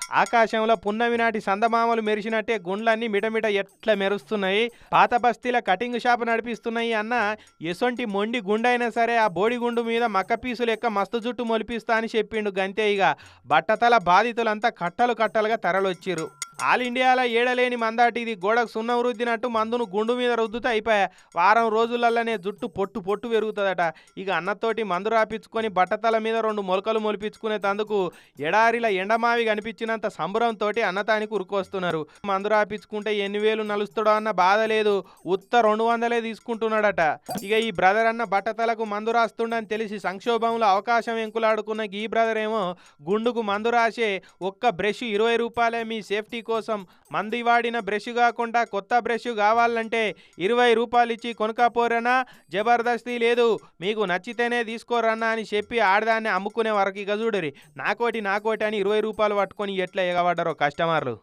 ఆకాశంలో పున్నమి నాటి సందమామలు మెరిసినట్టే గుండ్లన్నీ మిటమిట ఎట్లా మెరుస్తున్నాయి. పాత బస్తీల కటింగ్ షాప్ నడిపిస్తున్నాయి అన్న ఎసొంటి మొండి గుండైనా సరే ఆ బోడిగుండు మీద మక్క పీసు లెక్క మస్తు జుట్టు మొలిపిస్తా అని చెప్పిండు. గంతే ఇక బట్టతల బాధితులంతా కట్టలు కట్టలుగా తరలొచ్చిర్రు. ఆల్ ఇండియాలో ఏడలేని మందాటి ఇది గోడకు సున్నం రుద్దినట్టు మందును గుండు మీద రుద్దుతా అయిపోయా. వారం రోజులల్లనే జుట్టు పొట్టు పొట్టు పెరుగుతుందట. ఇక అన్నతోటి మందు రాపించుకొని బట్టతల మీద 2 మొలకలు మొలిపించుకునే తందుకు ఎడారిల ఎండమావి కనిపించినంత సంబరంతో అన్నతానికి ఉరుకొస్తున్నారు. మందు రాపించుకుంటే ఎన్ని వేలు నలుస్తాడో అన్న బాధ లేదు, ఉత్త 200 తీసుకుంటున్నాడట. ఇక ఈ బ్రదర్ అన్న బట్టతలకు మందు రాస్తుండని తెలిసి సంక్షోభంలో అవకాశం ఎంకులాడుకున్న ఈ బ్రదర్ ఏమో గుండుకు మందు రాసే ఒక్క బ్రష్ 20 రూపాయలే, మీ సేఫ్టీ కోసం మంది వాడిన బ్రష్ కాకుండా కొత్త బ్రష్ కావాలంటే 20 రూపాయలు ఇచ్చి కొనుక్కపోరనా, జబర్దస్తి లేదు, మీకు నచ్చితేనే తీసుకోరన్నా అని చెప్పి ఆడదాన్ని అమ్ముకునే వరకు ఇక చూడరి నాకోటి అని 20 రూపాయలు పట్టుకొని ఎట్లా ఎగబడ్డారో కస్టమర్లు.